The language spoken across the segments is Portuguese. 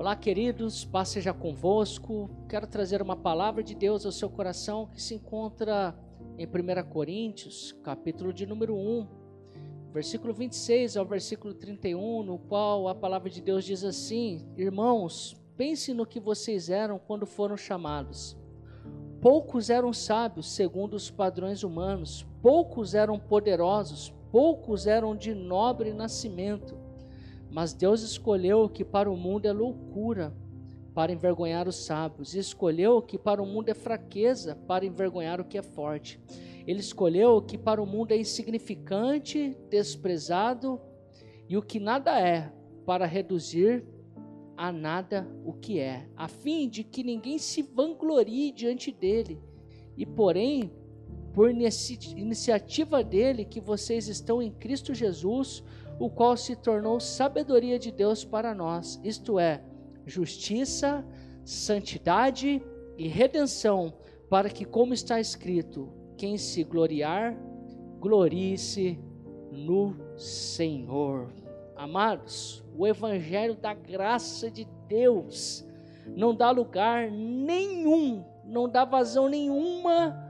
Olá, queridos, paz seja convosco. Quero trazer uma palavra de Deus ao seu coração que se encontra em 1 Coríntios, capítulo de número 1, versículo 26 ao versículo 31, no qual a palavra de Deus diz assim: Irmãos, pensem no que vocês eram quando foram chamados. Poucos eram sábios segundo os padrões humanos, poucos eram poderosos, poucos eram de nobre nascimento. Mas Deus escolheu o que para o mundo é loucura, para envergonhar os sábios, e escolheu o que para o mundo é fraqueza, para envergonhar o que é forte. Ele escolheu o que para o mundo é insignificante, desprezado, e o que nada é, para reduzir a nada o que é, a fim de que ninguém se vanglorie diante dele. E porém, por iniciativa dele, que vocês estão em Cristo Jesus, o qual se tornou sabedoria de Deus para nós, isto é, justiça, santidade e redenção, para que, como está escrito, quem se gloriar, glorie-se no Senhor. Amados, o evangelho da graça de Deus não dá lugar nenhum, não dá vazão nenhuma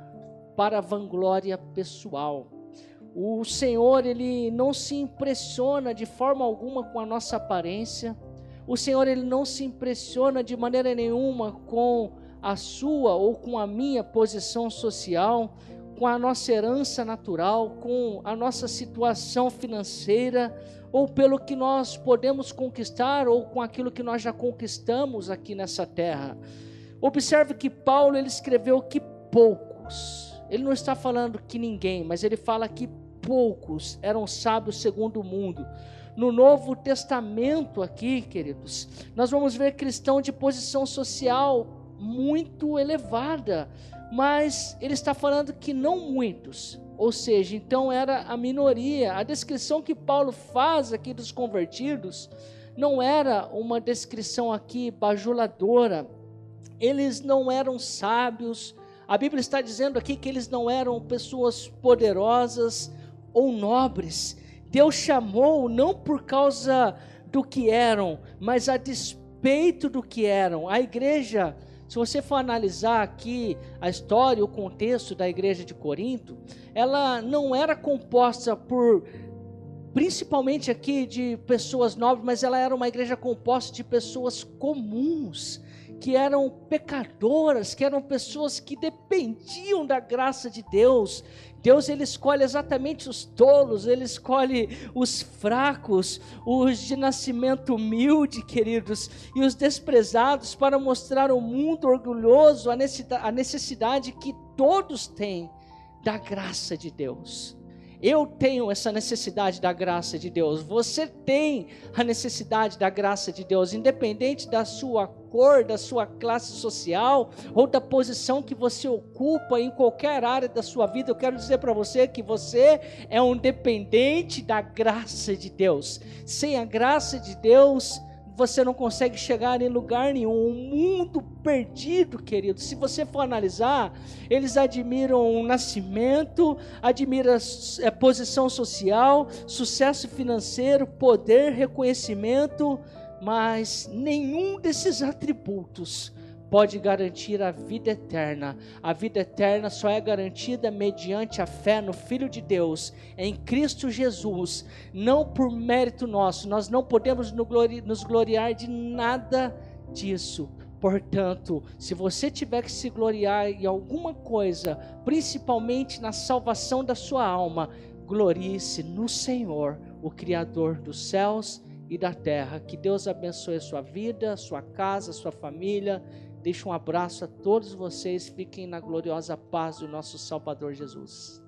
para a vanglória pessoal. O Senhor, Ele não se impressiona de forma alguma com a nossa aparência. O Senhor, Ele não se impressiona de maneira nenhuma com a sua ou com a minha posição social, com a nossa herança natural, com a nossa situação financeira, ou pelo que nós podemos conquistar, ou com aquilo que nós já conquistamos aqui nessa terra. Observe que Paulo, ele escreveu que poucos, ele não está falando que ninguém, mas ele fala que poucos eram sábios segundo o mundo. No Novo Testamento aqui, queridos, nós vamos ver cristão de posição social muito elevada, mas ele está falando que não muitos, ou seja, então era a minoria. A descrição que Paulo faz aqui dos convertidos não era uma descrição aqui bajuladora. Eles não eram sábios. A Bíblia está dizendo aqui que eles não eram pessoas poderosas ou nobres. Deus chamou não por causa do que eram, mas a despeito do que eram. A igreja, se você for analisar aqui a história, o contexto da igreja de Corinto, ela não era composta por, principalmente aqui, de pessoas nobres, mas ela era uma igreja composta de pessoas comuns, que eram pecadoras, que eram pessoas que dependiam da graça de Deus. Deus, ele escolhe exatamente os tolos, ele escolhe os fracos, os de nascimento humilde, queridos, e os desprezados, para mostrar ao mundo orgulhoso a necessidade que todos têm da graça de Deus. Eu tenho essa necessidade da graça de Deus, você tem a necessidade da graça de Deus, independente da sua cor, da sua classe social, ou da posição que você ocupa em qualquer área da sua vida. Eu quero dizer para você que você é um dependente da graça de Deus. Sem a graça de Deus, você não consegue chegar em lugar nenhum. Um mundo perdido, querido, se você for analisar, eles admiram o nascimento, admiram a posição social, sucesso financeiro, poder, reconhecimento, mas nenhum desses atributos pode garantir a vida eterna. A vida eterna só é garantida mediante a fé no Filho de Deus, em Cristo Jesus, não por mérito nosso. Nós não podemos nos gloriar de nada disso. Portanto, se você tiver que se gloriar em alguma coisa, principalmente na salvação da sua alma, glorie-se no Senhor, o Criador dos céus e da terra. Que Deus abençoe a sua vida, a sua casa, a sua família. Deixo um abraço a todos vocês. Fiquem na gloriosa paz do nosso Salvador Jesus.